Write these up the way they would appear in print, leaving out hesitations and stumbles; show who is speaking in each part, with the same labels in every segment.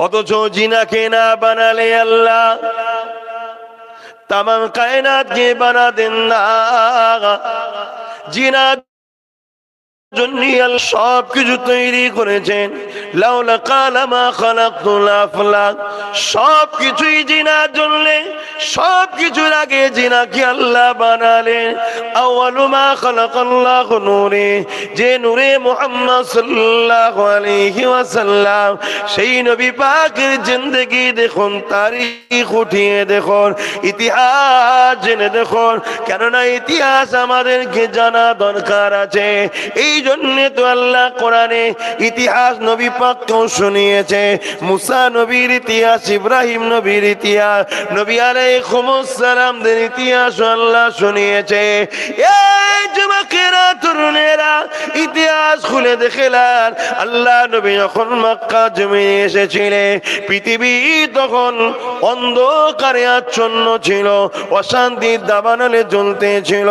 Speaker 1: অথচ জিনাকে না বানালে আল্লাহ তামাম কায়নাতকে বানাতেন না। জিনা জন্য আল্লাহ সবকিছু তৈরি করেছেন। লাউলা কালা মা খালাকতুল আফলাক, সবকিছুই জিনার জন্য, সবকিছুর আগে জিনাকে আল্লাহ বানালেন। আউয়ালু মা খালাকাল্লাহু নূরে, যে নূরে মুহাম্মদ সাল্লাল্লাহু আলাইহি ওয়াসাল্লাম, সেই নবী পাকের জিন্দেগি দেখুন, তারিখ উঠিয়ে দেখুন, ইতিহাস জেনে দেখুন, কেননা ইতিহাস আমাদেরকে জানা দরকার আছে। এই জন্য তো আল্লাহ কোরআনে ইতিহাস নবী পাককেও শুনিয়েছে। মুসা নবীর ইতিহাস, ইব্রাহিম নবীর ইতিহাস, নবী আলাইহিস সালামদের ইতিহাস আল্লাহ শুনিয়েছে। এই যুবকেরা, তরুণেরা, ইতিহাস খুলে দেখেলেন আল্লাহ নবী যখন মক্কা জমিনে এসেছিলেন, পৃথিবী তখন অন্ধকারে আচ্ছন্ন ছিল, অশান্তির দাবানলে জ্বলতেছিল।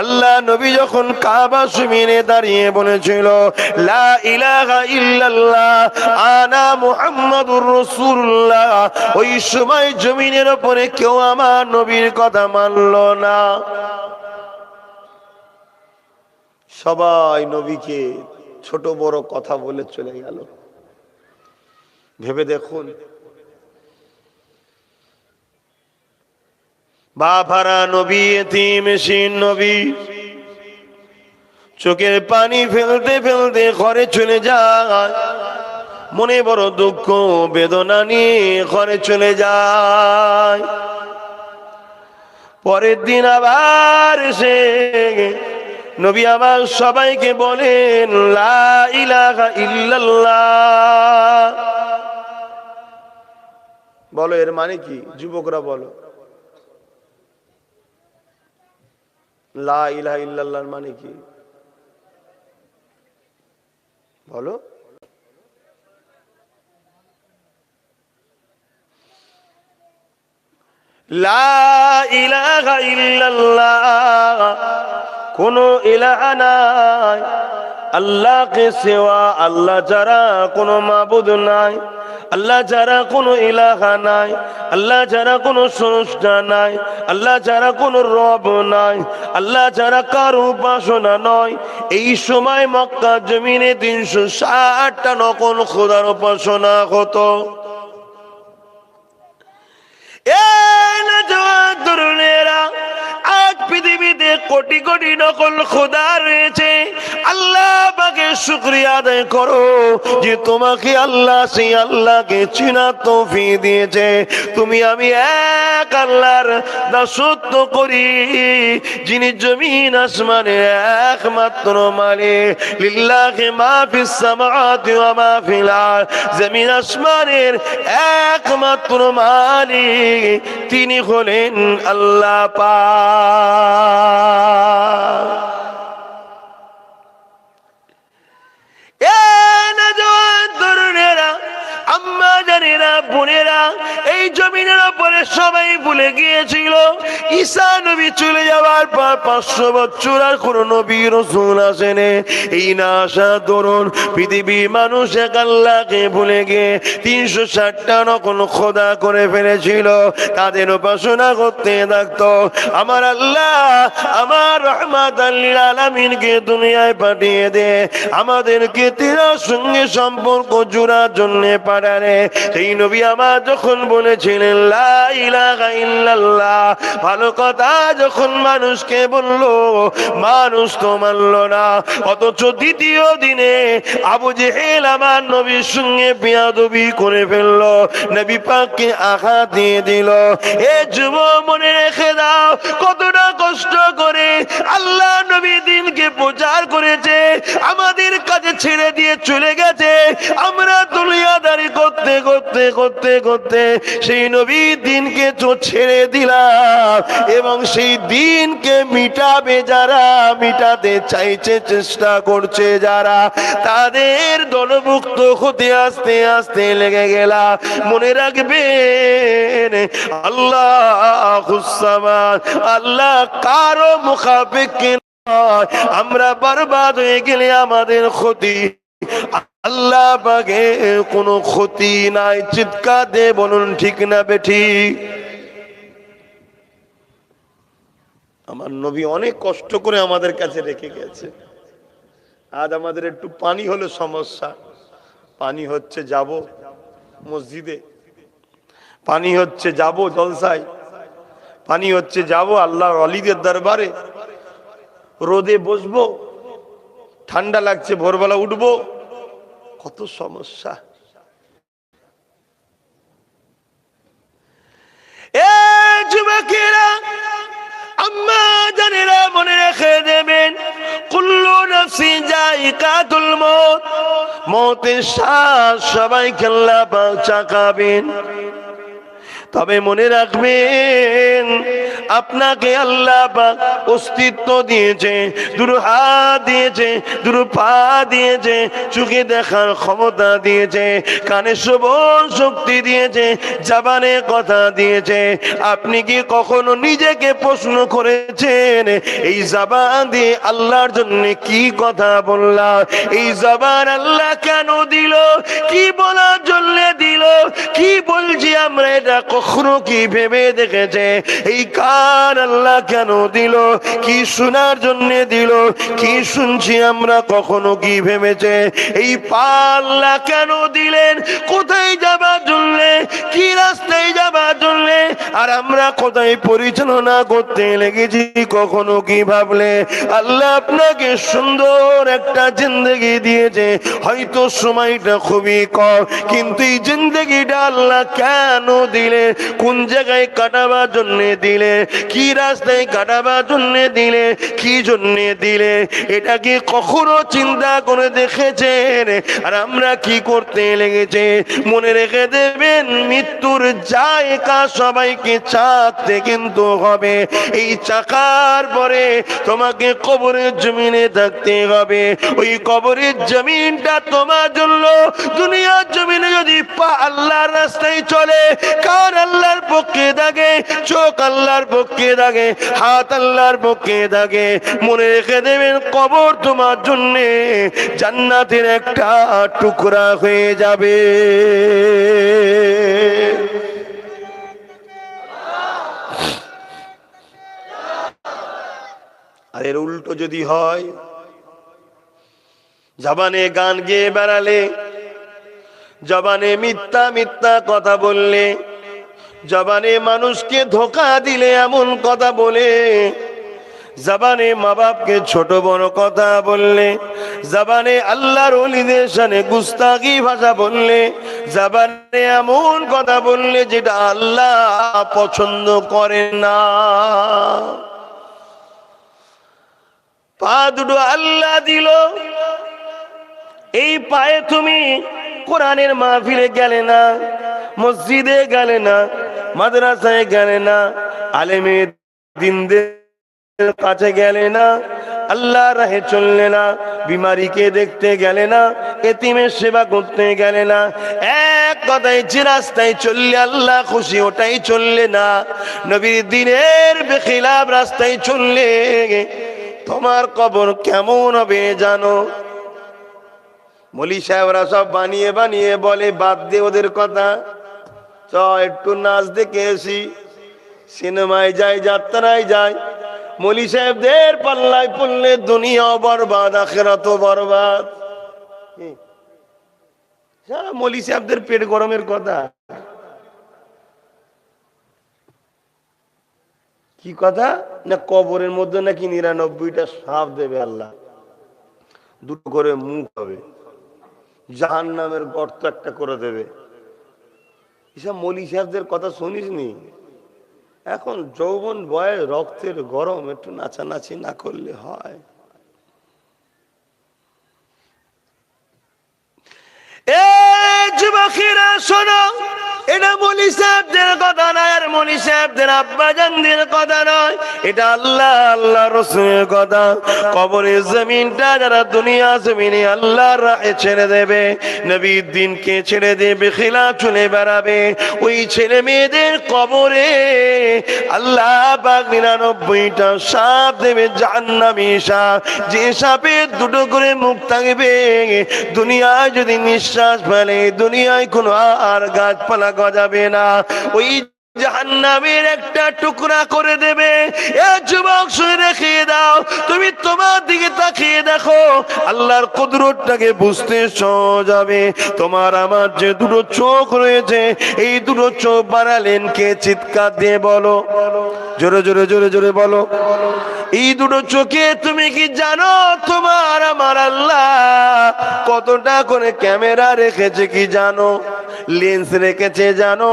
Speaker 1: আল্লাহ নবী যখন কাবা জমিনে দাঁড়িয়ে বলেছিল লা ইলাহা ইল্লাল্লাহ আনা মুহাম্মাদুর রাসূলুল্লাহ, ওই সময় জমিনের উপরে কেউ আমার নবীর কথা মানল না। সবাই নবীকে ছোট বড় কথা বলে চলে গেল। ভেবে দেখুন, বাবারা নবী, এতিমশীন নবী, চোখের পানি ফেলতে ফেলতে ঘরে চলে যায়, মনে বড় দুঃখ বেদনা নিয়ে ঘরে চলে যায়। পরের দিন আবার এসে নবী আবার সবাইকে বলেন লা ইলাহা ইল্লাল্লাহ। বলো এর মানে কি? যুবকরা বলো, লা ইলাহা ইল্লাল্লাহর মানে কি? বলো। লা ইলাহা ইল্লাল্লাহ, কোনো ইলাহা নাই আল্লাহকে সেওয়া, আল্লাহ ছাড়া কোনো মাবুদ নাই, আল্লাহ ছাড়া কোনো ইলাহা নাই, আল্লাহ ছাড়া কোনো স্রষ্টা নাই, আল্লাহ ছাড়া কোনো রব নাই, আল্লাহ ছাড়া কারো উপাসনা নয়। এই সময় মক্কা জমিনে 360টা নকল খোদার উপাসনা হতো। তরুণেরা, আজ পৃথিবীতে কোটি কোটি নকল খোদা রয়েছে। আল্লাহ পাকের শুকরিয়া আদায় করো যে তোমাকে আল্লাহ, সেই আল্লাহকে চিনার তৌফিক দিয়েছে। তুমি আমি এক আল্লাহর দাসত্ব করি, যিনি জমিন আসমানের একমাত্র মালিক। লিল্লাহি মা ফিস সামাওয়াতি ওয়া মা ফিল আরদ, জমিন আসমানের একমাত্র মালিক তিনি হলেন আল্লাহ পাক। তরুণেরা, আম্মা জানেরা, বোনেরা, এই জমিনের উপরে সবাই ভুলে গিয়েছিল ঈসা নবী চলে যাওয়ার পর 500 বছর আর কোন নবী রাসূল আসেনি। এই না আসা দরুন পৃথিবীর মানুষ এক আল্লাহকে ভুলে গিয়ে 360টা নকল খোদা করে ফেলেছিল, তাদের উপাসনা করতে থাকতো। আমার আল্লাহ আমার রাহমাতাল লিল আলামিনকে দুনিয়ায় পাঠিয়ে দে, আমাদেরকে তিনার সঙ্গে সম্পর্ক জোড়ার জন্য পাঠানে। সেই নবী আমার যখন বলেছিলেন লা ইলাহা ইল্লাল্লাহ, ভালো কথা যখন মানুষকে বললো, মানুষ তো মানল না। অথচ দ্বিতীয় দিনে আবু জেহেল আমার নবীর সঙ্গে বেয়াদবি করে ফেললো, নবী পাককে আঘাত দিয়ে দিল। এ যুবক, মনে রেখে দাও কতটা কষ্ট করে আল্লাহ নবী দিনকে প্রচার করেছে, আমাদের কাছে ছেড়ে দিয়ে চলে গেছে। আমরা দুনিয়াদারি করতে করতে করতে করতে সেই নবী দিনকে তো ছেড়ে দিলাম, এবং সেই দিনকে মিটাবে যারা, মিটাতে চাইছে, চেষ্টা করছে যারা, তাদের দলভুক্ত হতে আস্তে আস্তে লেগে গেলা। মনে রাখবেন আল্লাহুস সামাদ, আল্লাহ কারো মুখাপেক্ষী নয়। আমরা বরবাদ হয়ে গেলে আমাদের ক্ষতি, আল্লাহ পাকে কোনো ক্ষতি নাই। চিৎকার দিয়ে বলুন ঠিক না বেঠিক? আমার নবী অনেক কষ্ট করে আমাদের কাছে রেখে গেছে। আজ আমাদের একটু পানি হলো সমস্যা। পানি হচ্ছে যাব মসজিদে, পানি হচ্ছে যাব জলসায়, পানি হচ্ছে যাব আল্লাহর ওলিদের দরবারে, রোদে বসবো, ঠান্ডা লাগছে ভোরবেলা উঠবো, কত সমস্যা। এ যুবকেরা, আম্মা জানেরা মনে রেখে দেবেন, কুল্লু নাফসিন যায়িকাতুল মউত, মওতের স্বাদ সবাইকে আল্লাহ পাক চাখাবেন। তবে মনে রাখবেন, আপনাকে আল্লাহ পাক অস্তিত্ব দিয়েছে, দুটো হাত দিয়েছে, দুটো পা দিয়েছে, চোখে দেখার ক্ষমতা দিয়েছে, কানে শ্রবণ শক্তি দিয়েছে, জবানে কথা দিয়েছে। আপনি কি কখনো নিজেকে প্রশ্ন করেছেন, এই জবান দিয়ে আল্লাহর জন্য কি কথা বললাম? এই জবান আল্লাহ কেন দিল? কি বলার জন্য দিল? কি বলছি আমরা, এটা কখনো কি ভেবে দেখেছে? এই কান আল্লাহ কেন দিল? কি শোনার জন্য দিল? কি শুনছি আমরা, কখনো কি ভেবেছে? এই পা আল্লাহ কেন দিলেন? কোথায় যাবার জন্য? কি রাস্তায় যাবার জন্য? আর আমরা কোথায় পরিচালনা করতে লেগেছি, কখনো কি ভাবলে? আল্লাহ আপনাকে সুন্দর একটা জিন্দেগি দিয়েছে, হয়তো সময়টা খুবই কম, কিন্তু এই জিন্দেগিটা আল্লাহ কেন দিলে? কোন জায়গায় কাটাবার জন্য দিলে? কি রাস্তায় কাটাবার জন্য দিলে? কি জন্য দিলে? এটা কি কখনো চিন্তা করে দেখেছেন? আর আমরা কি করতে লেগেছে? মনে রেখে দেবেন, মৃত্যুর জায়গা সবাইকে চাকতে কিন্তু হবে। এই চাকার পরে তোমাকে কবরের জমিনে থাকতে হবে। ওই কবরের জমিনটা তোমার জন্য, দুনিয়ার জমিনে যদি পা আল্লাহর রাস্তায় চলে, কান আল্লাহর পক্ষে থাকে, চোখ আল্লাহর পক্ষে থাকে, হাত আল্লাহর পক্ষে থাকে, মনে রেখে দেবেন, কবর তোমার জন্য জান্নাতের একটা টুকরা হয়ে যাবে। আর এর উল্টো যদি হয়, জবানে গান গেয়ে বেড়ালে, জবানে মিথ্যা মিথ্যা কথা বললে, জবানে মানুষকে ধোঁকা দিলে, এমন কথা বলে, জবানে মা বাপকে ছোট বড় কথা বললে, জবানে আল্লাহর ওলিদের শানে গুস্তাখি ভাষা বললে, জবানে এমন কথা বললে যেটা আল্লাহ পছন্দ করে না। পা দুটো আল্লাহ দিল, এই পায়ে তুমি কোরআনের মাহফিলে গেলে না, মসজিদে গেলে না, মাদ্রাসায় গেলে না, আলেমের দিনদের কাছে গেলে না, আল্লাহর রাহে চললে না, বিমারিকে দেখতে গেলে না, এতিমের সেবা করতে গেলে না, এক কথায় যে রাস্তায় চললে আল্লাহ খুশি ওটাই চললে না, নবীর দ্বীনের বেখিলাফ রাস্তায় চললে তোমার কবর কেমন হবে জানো? মৌলী সাহেবরা সব বানিয়ে বানিয়ে বলে, বাদ দে ওদের কথা, চ একটু নাচ দেখে আসি, সিনেমায় যাই, যাত্রায় যাই। মৌলী সাহেবদের পাল্লায় পড়লে দুনিয়াও বরবাদ, আখিরাতও বরবাদ। মৌলী সাহেবদের পেট গরমের কথা। কি কথা? না কবরের মধ্যে নাকি 99টা সাপ দেবে আল্লাহ, দুটো করে মুখ হবে, জাহান্নামের গর্ত একটা করে দেবে। এসব মৌলী সাহেবদের কথা শুনিস নি? এখন যৌবন বয়স, রক্তের গরম, একটু নাচানাচি না করলে হয়? এ যুবকেরা শোনো, এটা মৌলী আলী সাহেবদের কথা নয়, আর মনি সাহেবদের আব্বাজানদের কথা নয়, এটা আল্লাহ আল্লাহ রাসূলের কথা। কবরের জমিনটা যারা দুনিয়া জমিনে আল্লাহর রাহে ছেড়ে দেবে, নবীর দিনকে ছেড়ে দেবে, খিলাফ চলে বেড়াবে, ওই ছেলে মেয়েদের কবরে আল্লাহ পাক 99টা সাপ দেবে, জাহান্নামী সাপ। যে সাপের দুটো করে মুখ থাকবে, দুনিয়ায় যদি নিঃশ্বাস ফেলে দুনিয়ায় কোনো আর গাছপালা গজাবে না, ওই জাহান্নামের একটা টুকরা করে দেবে। এ যুবক শুনে রেখে দাও, তুমি তোমার দিকে তাকিয়ে দেখো, আল্লাহর কুদরতটাকে বুঝতে সহজ হবে। তোমার আমার যে দুটো চোখ রয়েছে, এই দুটো চোখ বানালেন কে? চিৎকার দিয়ে বলো, জোরে জোরে জোরে জোরে বলো। এই দুটো চোখে তুমি কি জানো তোমার আমার আল্লাহ কতটা করে ক্যামেরা রেখেছে? কি জানো? লেন্স রেখেছে জানো?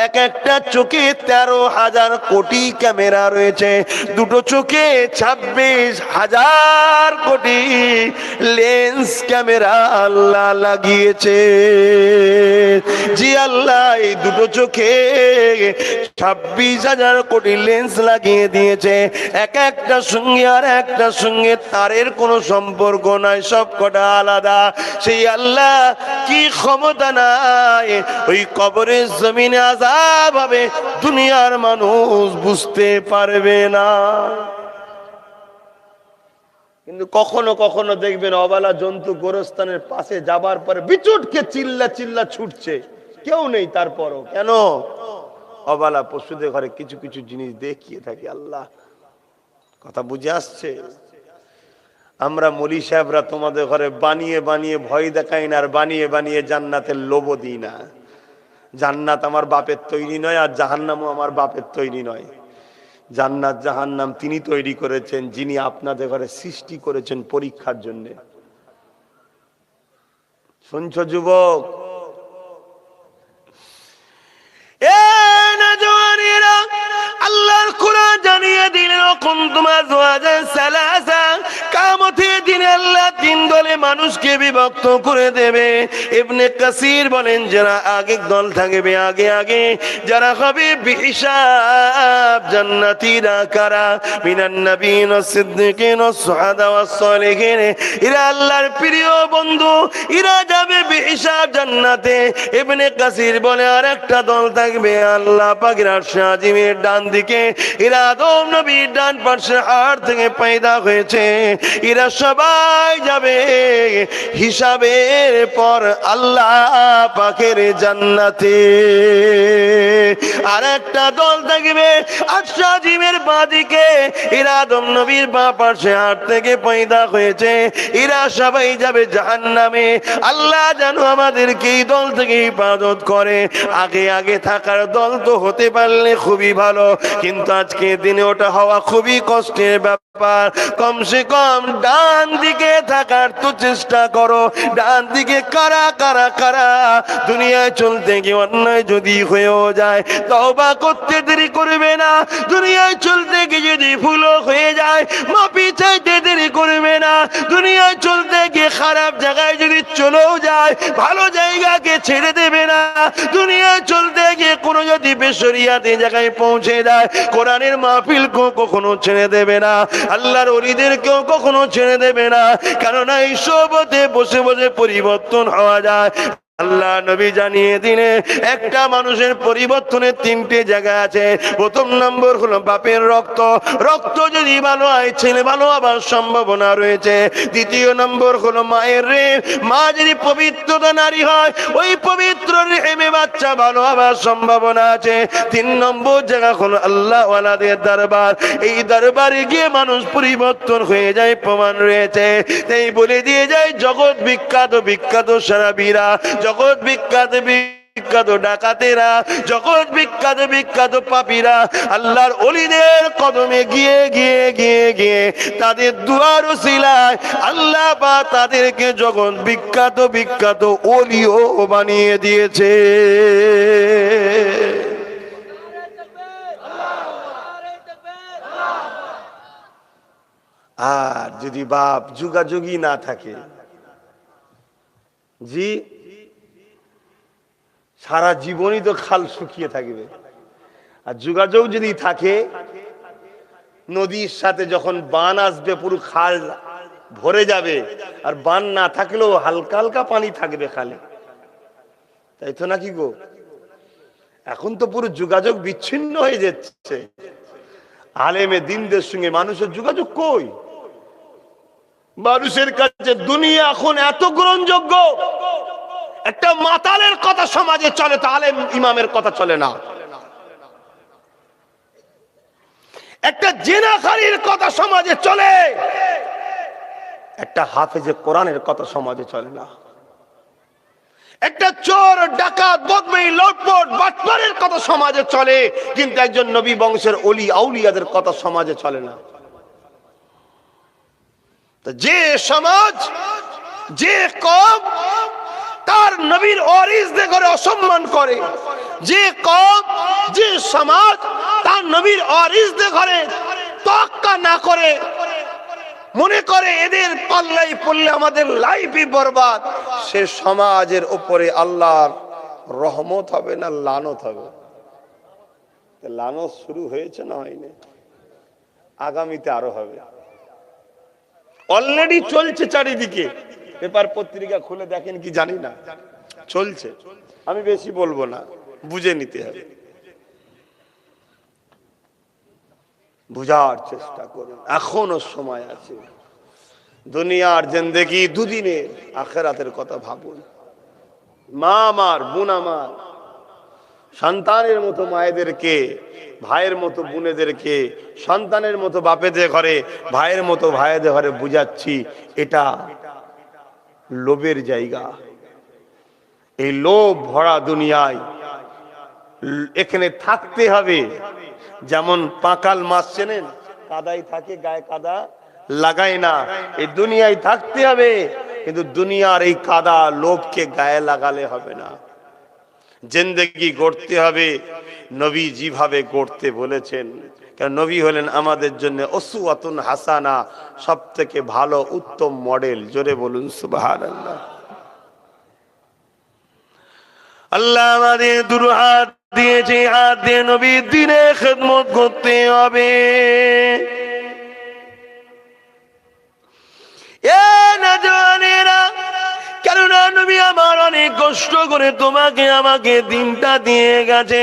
Speaker 1: এক একটা চোখে 13,000 কোটি ক্যামেরা রয়েছে। দুটো চোখে 26,000 কোটি লেন্স ক্যামেরা আল্লাহ লাগিয়েছে। জি আল্লাহ এই দুটো চোখে 26,000 কোটি লেন্স লাগিয়ে দিয়েছে। এক একটা সঙ্গে আর একটা সঙ্গে তারের কোনো সম্পর্ক নাই, সব কটা আলাদা। সেই আল্লাহ কি ক্ষমতা নাই, ওই কবরের জমিনে আযাব হবে, দুনিয়ার মানুষ বুঝতে পারবে না। কিন্তু কখনো কখনো দেখবেন অবালা জন্তু গোরস্থানের পাশে যাবার পরে বিচুটকে চিল্লা চিল্লা ছুটছে, কেউ নেই, তারপরও কেন? অবালা পশুদের ঘরে কিছু কিছু জিনিস দেখিয়ে থাকে আল্লাহ। কথা বুঝে আসছে? আমরা মলি সাহেবরা তোমাদের ঘরে বানিয়ে বানিয়ে ভয় দেখাই না, আর বানিয়ে বানিয়ে জান্নাতের লোভ দিই না। জান্নাত আমার বাপের তৈরি নয়, আর জাহান্নামও আমার বাপের তৈরি নয়। জান্নাত জাহান্নাম তিনি তৈরি করেছেন, যিনি আপনাদের ঘরে সৃষ্টি করেছেন পরীক্ষার জন্য। শুনছো যুবক? আল্লাহর কোরআন জানিয়ে দিলেন, কুনতুম আযওয়াজান সালাসা, কিয়ামতের দিনে আল্লাহ তিন দলে মানুষকে বিভক্ত করে দেবে। ইবনে কাসির বলেন, যারা আগে দল থাকবে আগে আগে, যারা হবে বিহিসাব জান্নাতীরা কারা? মিনান নবিয়্যিন ওয়াস সিদ্দিকিন ওয়াস শুহাদা ওয়াস সালিহিন, এরা আল্লাহর প্রিয় বন্ধু, এরা যাবে বিহিসাব জান্নাতে। ইবনে কাসির বলে আরেকটা দল থাকবে আল্লাহ পাকের আরশে আজিমের ডান দিকে, এরা আদম নবীর ডান পাশে হাড় থেকে পয়দা হয়েছে, এরা সবাই যাবে হিসাবের পর আল্লাহ পাকের জান্নাতে। আর একটা দল থাকবে আরশে আজিমের বাঁ দিকে, এরা আদম নবীর বাঁ পাশে হাড় থেকে পয়দা হয়েছে, এরা সবাই যাবে জাহান্নামে। আল্লাহ যেন আমাদেরকে এই দল থেকে হিফাজত করে। আগে আগে থাকার দল তো হতে পারলে খুবই ভালো, কিন্তু আজকে দিনে ওটা হওয়া খুবই কষ্টের ব্যাপার। কমসে কম ডান দিকে থাকার তো চেষ্টা করো। ডান দিকে কারা কারা কারা দুনিয়ায় চলতে গিয়ে অন্যায় যদি হয়েও যায়, তওবা করতে দেরি করবে না। দুনিয়ায় চলতে গিয়ে যদি ভুলও হয়ে যায়, মাফি চাইতে দেরি করবে না। দুনিয়ায় চলতে গিয়ে খারাপ জায়গায় যদি চলেও যায়, ভালো জায়গাকে ছেড়ে দেবে না। দুনিয়ায় চলতে গিয়ে কোনো যদি বেশরিয়াতে জায়গায় পৌঁছে যায়, কোরআনের মাহফিলকেও কখনো ছেড়ে দেবে না, আল্লাহর ওলিদেরকেও কখনো ছেড়ে দেবে না। কেননা এই সবতে বসে বসে পরিবর্তন হওয়া যায়। আল্লাহ নবী জানিয়ে দিলে একটা মানুষের পরিবর্তনের 3টে জায়গা আছে। প্রথম নম্বর হলো বাপের রক্ত, রক্ত যদি ভালো হয় ছেলে ভালো হবার সম্ভাবনা রয়েছে। দ্বিতীয় নম্বর হলো মায়ের রেহ, মা যদি পবিত্রতা নারী হয়, ওই পবিত্র রেহেমে বাচ্চা ভালো হবার সম্ভাবনা আছে। 3 নম্বর জায়গা হলো আল্লাহ ওয়ালাদের দরবার, এই দরবারে গিয়ে মানুষ পরিবর্তন হয়ে যায়, প্রমাণ রয়েছে। তাই বলে দিয়ে যায় জগৎ বিখ্যাত বিখ্যাত সারাবীরা, জগৎ বিখ্যাত বিখ্যাত ডাকাতেরা, জগৎ বিখ্যাত বিখ্যাত পাপীরা আল্লাহর ওলিদের কদমে গিয়ে গিয়ে গিয়ে গিয়ে তাদের দুয়ার ওসিলায় আল্লাহ পাক তাদেরকে জগৎ বিখ্যাত বিখ্যাত ওলিও বানিয়ে দিয়েছে। আর যদি বাপ যুগাযুগী না থাকে, জি সারা জীবনই তো খাল শুকিয়ে থাকবে। আর যোগাযোগ যদি থাকে, নদীর সাথে যখন বান আসবে পুরো খাল ভরে যাবে, আর বান না থাকলেও হালকা হালকা পানি থাকবে খালে, তাই তো নাকি গো? এখন তো পুরো যোগাযোগ বিচ্ছিন্ন হয়ে যাচ্ছে। আলেমে দিনদের সঙ্গে মানুষের যোগাযোগ কই? মানুষের কাছে দুনিয়া এখন এত গ্রহণযোগ্য, একটা মাতালের কথা সমাজে চলে তো আলেম ইমামের কথা চলে না। একটা জিনাখারির কথা সমাজে চলে, একটা হাফেজে কোরআনের কথা সমাজে চলে না। একটা চোর, ডাকাত, বদমাই, লটপট, বাটপারের কথা সমাজে চলে, কিন্তু একজন নবী বংশের ওলি আউলিয়াদের কথা সমাজে চলে না। যে সমাজ, যে কওম তার নবীর ওয়ারিসদের ঘরে অসম্মান করে, যে কওম, যে সমাজ তার নবীর ওয়ারিসদের ঘরে তোয়াক্কা না করে, মনে করে এদের পাল্লাই পড়লে আমাদের লাইফই বরবাদ, সে সমাজের উপরে আল্লাহর রহমত হবে না লানত হবে? লানত শুরু হয়েছে না হয়নি? আগামীতে আরো হবে, অলরেডি চলছে চারিদিকে। পেপার পত্রিকা খুলে দেখেন কি জানি না, চলছে। আমি বেশি বলবো না, বুঝে নিতে হবে, বুঝার চেষ্টা করুন, এখনো সময় আছে। দুনিয়ার জিন্দেগি দুদিনের, আখিরাতের কথা ভাবুন। মা আমার, বোন আমার, সন্তানের মতো মায়েদেরকে, ভাইয়ের মতো বোনেদেরকে, সন্তানের মতো বাপেদের ঘরে, ভাইয়ের মতো ভাইদের ঘরে বুঝাচ্ছি, এটা লোভের জায়গা। এই লোভ ভরা দুনিয়ায় এখানে থাকতে হবে। যেমন পাকাল মাছ চেনেন, কাদাই থাকে, গায়ে কাদা লাগায় না, এই দুনিয়ায় থাকতে হবে। কিন্তু দুনিয়ার এই কাদা লোভকে গায়ে লাগালে হবে না। জিন্দেগি গড়তে হবে নবী যেভাবে গড়তে বলেছেন, কারণ নবী হলেন আমাদের জন্য উসওয়াতুন হাসানা, সব থেকে ভালো উত্তম মডেল। জোরে বলুন সুবহানাল্লাহ। আল্লাহ আমাদের দুরু হাত দিয়েছে, হাত দিয়ে নবীর দ্বীনে খিদমত করতে হবে। এ নওজওয়ানেরা, কেননা নবী আমার অনেক কষ্ট করে তোমাকে আমাকে দিনটা দিয়ে গেছে।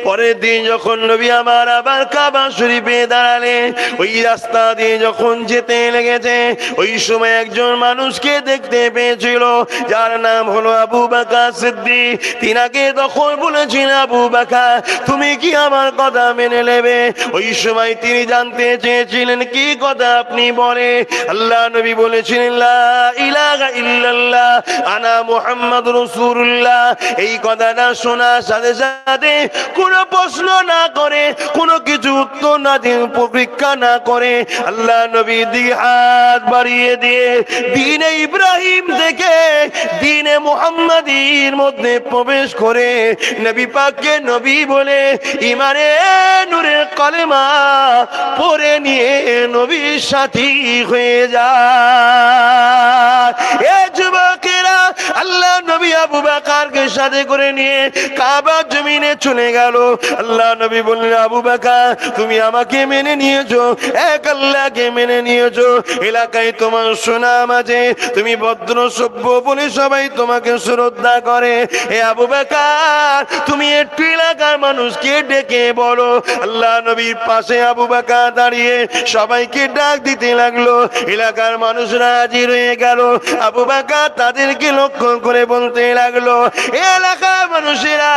Speaker 1: পরের দিন যখন নবী আমার আবার কাবা শরীফে দাঁড়ালে, ওই রাস্তা দিয়ে যখন যেতে লেগেছে, ওই সময় একজন মানুষকে দেখতে পেয়েছিল, যার নাম হলো আবু বকর সিদ্দিক। তিনাকে তখন বলেছিলেন, আবু বকর তুমি কি আমার কথা মেনে নেবে? ওই সময় তিনি জানতে চেয়েছিলেন কি কথা আপনি বলে। আল্লাহ নবী বলেছিলেন, লা ইলাহা ইল্লাল্লাহ আনা মুহাম্মদ রাসূলুল্লাহ। এই কথাটা শোনার সাথে সাথে কোনো প্রশ্ন না করে, কোনো কিছু উত্তর না দিয়ে, পরীক্ষা না করে, আল্লাহ নবী দিকে হাত বাড়িয়ে দিয়ে দ্বীনে ইব্রাহিম থেকে দ্বীনে মুহাম্মাদির মধ্যে প্রবেশ করে নবী পাককে নবী বলে ইমানে নূরের কলেমা পড়ে নিয়ে নবীর সাথী হয়ে যায়। এ যুবকেরা, আল্লাহ নবী আবু বকরকে সাথে করে নিয়ে কাবা জমিনে চলে গেল। আল্লাহ নবী বললেন, আবু বকর তুমি আমাকে মেনে নিয়েছো, এক আল্লাহকে মেনে নিয়েছো, এলাকায় তোমার সুনাম আছে, তুমি ভদ্র সভ্য বলে সবাই তোমাকে শ্রদ্ধা করে। এ আবু বকর তুমি একটু এলাকার মানুষকে ডেকে বলো। আল্লাহ নবীর পাশে আবু বকর দাঁড়িয়ে সবাইকে ডাক দিতে লাগলো। এলাকার মানুষরা হাজির হয়ে গেল। আবু বকর তাদেরকে লক্ষ্য করে বলতে লাগলো, এলাকার মানুষেরা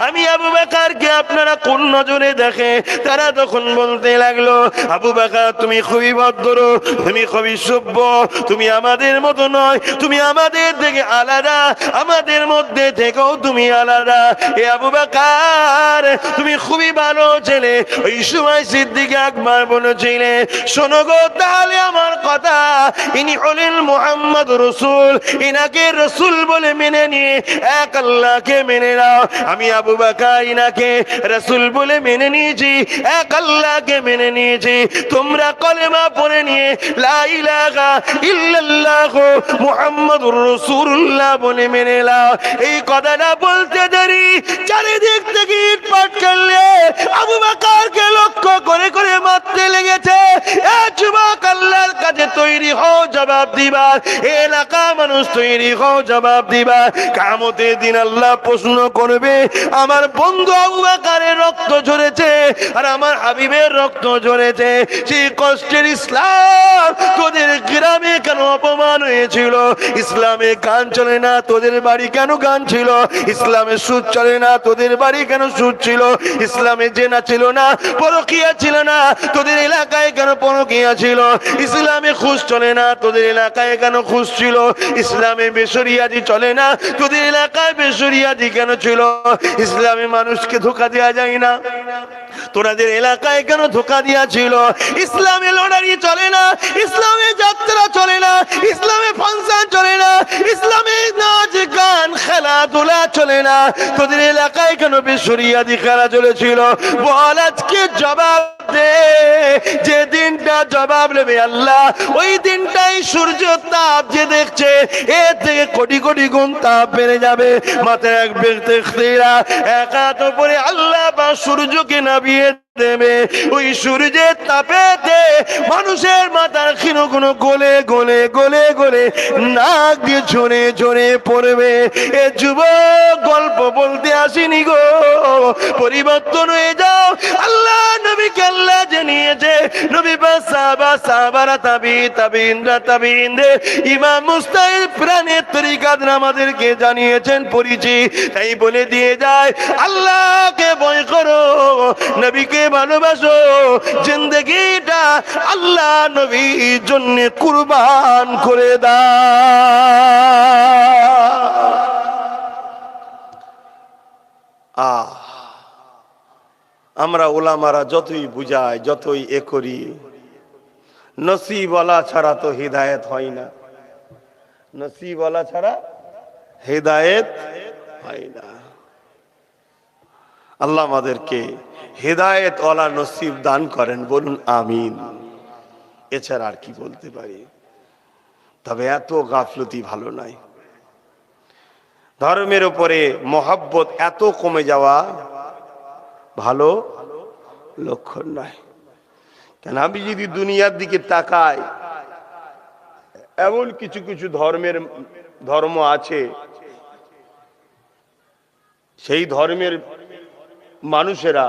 Speaker 1: আমি আবু বকরকে আপনারা কোন নজরে দেখে? তারা তখন বলতে লাগলো, আবু বকর তুমি খুবই ভদ্র, তুমি খুবই সভ্য, তুমি আমাদের মতো নয়, তুমি আমাদের থেকে আলাদা, আমাদের মধ্যে থেকেও তুমি আলাদা। এ আবু বকর তুমি খুবই ভালো ছেলে। ওই সময় সিদ্দিক আকবর বলেছিলেন, শোনো গো তাহলে আমার কথা, ইনি হলেন মুহাম্মদ রাসূল, ইনাকে রাসূল বলে মেনে নিয়ে এক আল্লাহকে মেনে নাও। আমি আবু বকর ইনাকে রাসূল বলে মেনে নিয়েছি, এক আল্লাহকে মেনে নিয়েছি। তোমরা কলেমা পড়ে নিয়ে লা ইলাহা ইল্লাল্লাহ মুহাম্মাদুর রাসূলুল্লাহ বলে মেনে নাও। এই কথাটা বলতে দেরি জবাব দিবার, এলাকা মানুষ তৈরি হও জবাব দিবার। কিয়ামতের দিন আল্লাহ প্রশ্ন করবে, আমার বন্ধু আবু বকরের রক্ত ঝরেছে আর আমার হাবিবের রক্ত ঝরেছে, সেই কষ্টের ইসলাম তোদের গ্রামে কেন অপমান হয়েছিল? ইসলামে গান চলে না, তোদের বাড়ি কেন গান ছিল? ইসলামে সুদ চলে না, তোদের বাড়ি কেন সুদ ছিল? ইসলামে জেনা ছিল না, পরকিয়া ছিল না, তোদের এলাকায় কেন পরকিয়া ছিল? ইসলামে ঘুষ চলে না, তোদের এলাকায় কেন ঘুষ ছিল? ইসলামে বেশরিয়াদি চলে না, তোদের এলাকায় বেশরিয়াদি কেন ছিল? ইসলামে মানুষকে ধোঁকা দেওয়া যায় না, তোরাদের এলাকায় কেন ধোঁকা দিয়েছিল? ইসলামে লড়াই চলে না, ইসলামে যাত্রা চলে না, ইসলামে ফাংশন চলে না, ইসলামে নাচ গান খেলাধুলা চলে না, তোদের এলাকায় কেন বেশরিয়াদি খেলা চলেছিল? বল আজকে জবাব দে। যে দিনটা জবাব নেবে আল্লাহ, ওই দিনটাই সূর্য তাপ যে দেখছে এর থেকে কোটি কোটি গুণ তাপ বেড়ে যাবে। মাথায় এক ব্যক্তি এক হাত উপরে আল্লাহ বা সূর্যকে নামিয়ে দেবে, ওই সূর্যের তাপেতে মানুষের মাথার ক্ষীণগুলো গলে গলে গলে গলে নাক দিয়ে ঝরে ঝরে পড়বে। এ যুবক গল্প বলতে আসিনি গো, পরিবর্তন হয়ে যাও। আল্লাহ নবীকে আল্লাহ জানিয়েছে, নবী বা সাহাবা, সাহাবারা তাবি, তাবিইনরা তাবিইনদের, ইমাম মুস্তাহিদ প্রাণের তরিকাত আমাদেরকে জানিয়েছেন পরিচি। তাই বলে দিয়ে যায়, আল্লাহকে ভয় করো, নবীকে ভালোবাসো, জিন্দেগিটা আল্লাহ নবীর জন্য কুরবান করে দাও। আমরা ওলামারা যতই বুঝাই, যতই এ করি, নসিবওয়ালা ছাড়া তো হিদায়েত হয় না, নসিবওয়ালা ছাড়া হিদায়েত হয় না। আল্লাহ আমাদেরকে হিদায়েত ওয়ালা নসিব দান করেন, বলুন আমিন। এছাড়া আর কি বলতে পারি? তবে এত গাফলতি ভালো নাই, ধর্মের উপরে মহব্বত এত কমে যাওয়া ভালো লক্ষণ নয়। কেন আমি যদি দুনিয়ার দিকে তাকাই, এমন কিছু কিছু ধর্ম আছে, সেই ধর্মের মানুষেরা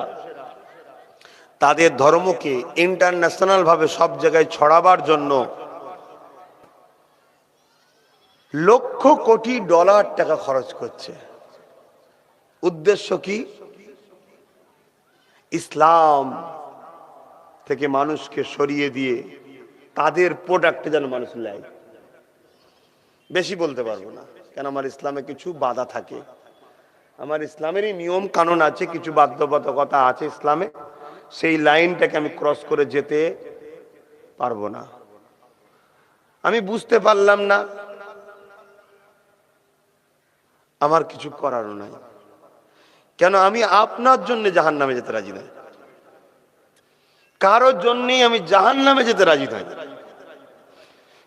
Speaker 1: তাদের ধর্মকে ইন্টারন্যাশনাল ভাবে সব জায়গায় ছড়াবার জন্য লক্ষ কোটি ডলার টাকা খরচ করছে। উদ্দেশ্য কি? ইসলাম থেকে মানুষকে সরিয়ে দিয়ে তাদের প্রোডাক্টে যেন মানুষ নেয়। বেশি বলতে পারবো না, কেন আমার ইসলামে কিছু বাধা থাকে, আমার ইসলামেরই নিয়ম কানুন আছে, কিছু বাধ্যবাধকতা আছে ইসলামে, সেই লাইনটাকে আমি ক্রস করে যেতে পারবো না। আমি বুঝতে পারলাম না, আমার কিছু করারও নাই। কেন আমি আপনার জন্য জাহান্নামে যেতে রাজি নাই, কারোর জন্যই আমি জাহান্নামে যেতে রাজি নাই।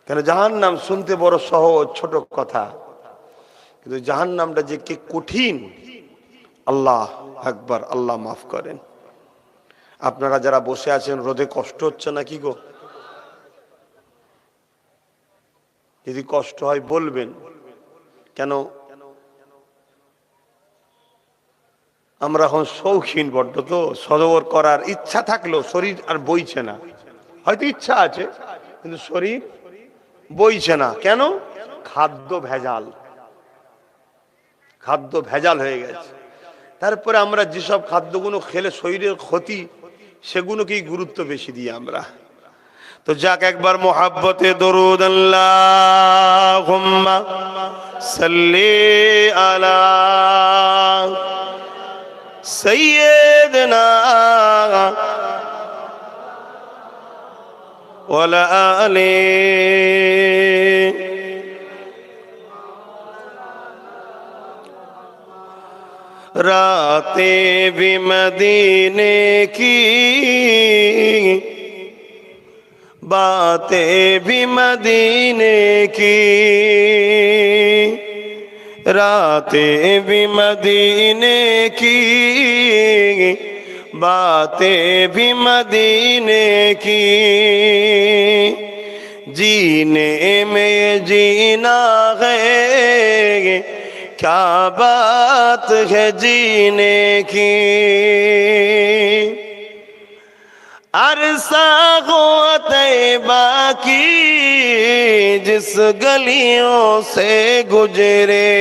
Speaker 1: কেন জাহান্নাম শুনতে বড় সহজ ছোট কথা, কিন্তু জাহান্নামটা যে কি কঠিন, আল্লাহ আকবার, আল্লাহ মাফ করেন। আপনারা যারা বসে আছেন রোদে কষ্ট হচ্ছে না কি গো? যদি কষ্ট হয় বলবেন। কেন আমরা এখন শৌখিন বড্ড, তো সদবর করার ইচ্ছা থাকলেও শরীর আর বইছে না। হয়তো ইচ্ছা আছে কিন্তু শরীর বইছে না। কেন? খাদ্য ভেজাল, খাদ্য ভেজাল হয়ে গেছে। তারপরে আমরা যেসব খাদ্যগুলো খেলে শরীরের ক্ষতি, সেগুলোকেই গুরুত্ব বেশি দিই আমরা। তো যাক, একবার মোহাব্বতে দরুদ আল্লাহুম্মা সাল্লি আলা সাইয়্যিদিনা ওয়া আলা আলি रातें भी मदीने की, बातें भी मदीने की, रातें भी मदीने की, बातें भी मदीने की, जीने में जीना है, क्या बात है जीने की। अरसा हो तैबा की जिस गलियों से गुजरे,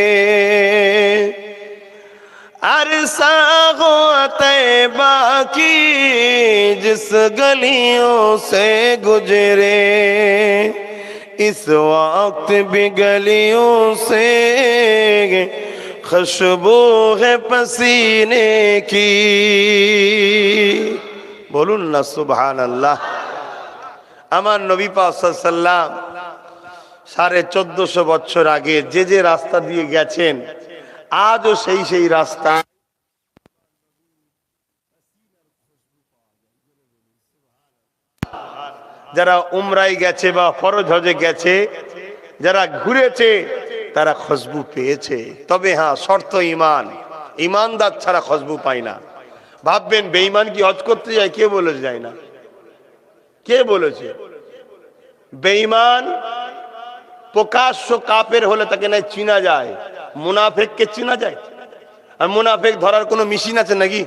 Speaker 1: अरसा हो तैबा की जिस गलियों से गुजरे, इस वक्त भी गलियों से खुशबू है पसीने की। বলুন না সুবহানাল্লাহ। আমার নবী পাক সাল্লাল্লাহু আলাইহি ওয়াসাল্লাম 1450 বছর আগে যে যে রাস্তা দিয়ে গেছেন, আজও সেই রাস্তা। যারা উমরায় গেছে বা ফরজ হজে গেছে, যারা ঘুরেছে, তারা খুশবু পেয়েছে। তবে হ্যাঁ, শর্ত ঈমান, ঈমানদার ছাড়া খুশবু পায় না। ভাববেন বেঈমান কি হজ করতে যায়? কে বলেছে যায় না? কে বলেছে? বেঈমান প্রকাশ্য কাফের হলে তাকে না চিনা যায়, মুনাফিককে চিনা যায়। আর মুনাফিক ধরার কোনো মেশিন আছে নাকি?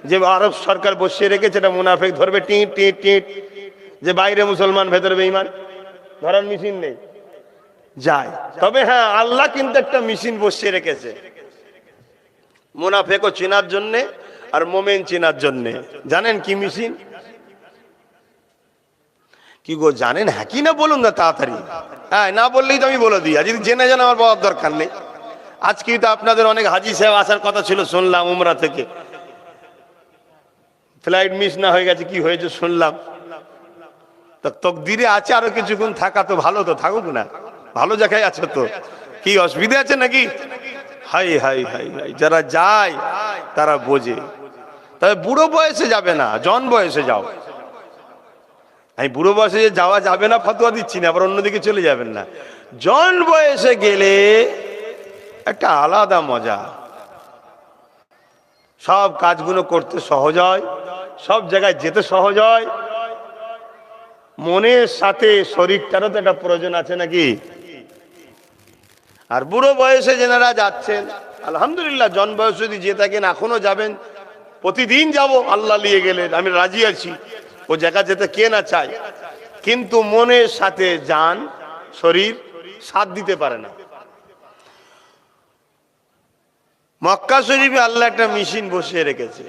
Speaker 1: যে আরব সরকার বসিয়ে রেখেছে, এটা মুনাফিক ধরবে টিট টিট টিট, যে বাইরে মুসলমান ভেতরে বেঈমান, ধরার মেশিন নেই, যায়। তবে হ্যাঁ, আল্লাহ কিন্তু একটা মেশিন বসিয়ে রেখেছে মুনাফিকও চেনার জন্য আর মোমেন চেনার জন্য। জানেন কি মেশিন? কি গো জানেন? হ্যাঁ কি না বলুন না তাড়াতাড়ি। হ্যাঁ, না বললেই তো আমি বলে দিই, আর যদি জেনে জানা আমার বলার দরকার নেই। আজকেই তো আপনাদের অনেক হাজি সাহেব আসার কথা ছিল, শুনলাম উমরা থেকে ফ্লাইট মিস না হয়ে গেছে। কি হয়েছে শুনলাম, তা তকদিরে আছে আরো কিছুক্ষণ থাকা, তো ভালো, তো থাকুক না, ভালো জায়গায় আছে তো, কি অসুবিধা আছে নাকি? হাই হাই হাই হাই, যারা যায় তারা বোঝে। তবে বুড়ো বয়সে যাবে না, জন বয়সে যাও। আমি বুড়ো বয়সে যাওয়া যাবে না ফতোয়া দিচ্ছি না, আবার অন্যদিকে চলে যাবেন না। জন বয়সে গেলে একটা আলাদা মজা, সব কাজগুলো করতে সহজ হয়, সব জায়গায় যেতে সহজ হয়। মনের সাথে শরীরটারও তো একটা প্রয়োজন আছে নাকি? আর বুড়ো বয়সে যেনারা যাচ্ছেন, আলহামদুলিল্লাহ, জন বয়সে যদি যেতে থাকেন, এখনো যাবেন, প্রতিদিন যাব, আল্লাহ নিয়ে গেলে আমি রাজি আছি। ও জায়গা যেতে কে না চায়, কিন্তু মনের সাথে যান, শরীর সাথ দিতে পারে না। মক্কা শরীফে আল্লাহ একটা মেশিন বসিয়ে রেখেছে,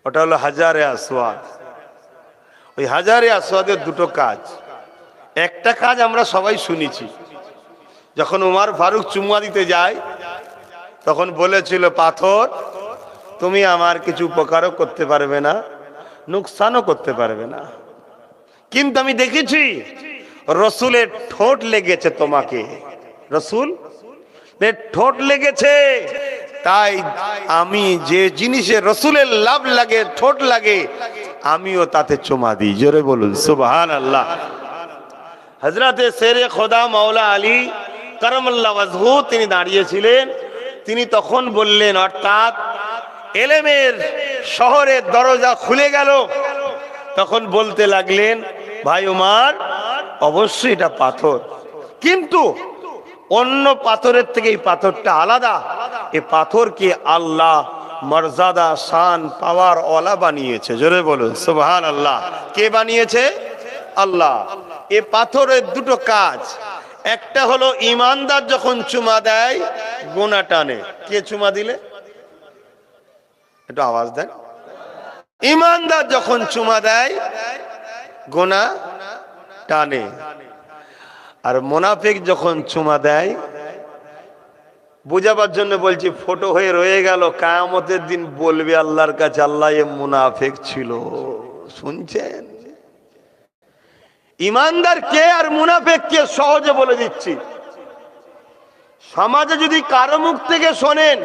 Speaker 1: ওটা হলো হাজারে আসওয়াদ। ওই হাজারে আসওয়াদের দুটো কাজ। একটা কাজ আমরা সবাই শুনেছি, যখন উমর ফারুক চুম্মা দিতে যায়, তখন বলেছিল, পাথর তুমি আমার কিছু উপকারও করতে পারবে না, নুকসানও করতে পারবে না, কিন্তু আমি দেখেছি রসুলের ঠোঁট লেগেছে তোমাকে, রসুল ঠোঁট লেগেছে, তাই আমি যে জিনিসে রসুলের লাভ লাগে, ঠোঁট লাগে, আমিও তাতে চুমা দিই। জোরে বলুন সুবহানাল্লাহ। হযরতে শেরে খোদা মাওলা আলী কারামাল্লাহু ওয়াজহু তিনি দাঁড়িয়েছিলেন। তিনি তখন বললেন, অর্থাৎ এলেমের শহরের দরজা খুলে গেল। তখন বলতে লাগলেন, ভাই উমর, অবশ্যই এটা পাথর, কিন্তু অন্য পাথরের থেকে এই পাথরটা আলাদা। এই পাথরকে আল্লাহ মর্যাদা, শান, পাওয়ার ওয়ালা বানিয়েছে। জোরে বলুন সুবহানাল্লাহ। কে বানিয়েছে? আল্লাহ। এই পাথরের দুটো কাজ, একটা হলো ইমানদার যখন চুমা দেয় গুনাহ টানে। কে চুমা দিলে? একটু আওয়াজ দেন। ইমানদার যখন চুমা দেয় গুনাহ টানে, আর মুনাফিক যখন চুমা দেয়, বোঝাবার জন্য বলছি, ফটো হয়ে রয়ে গেল, কিয়ামতের দিন বলবে আল্লাহর কাছে, আল্লাহ এ মুনাফিক ছিল। শুনছেন? ইমানদার কে আর মুনাফিক কে সহজে বলে দিচ্ছি। সমাজে যদি কারো মুখ থেকে শোনেন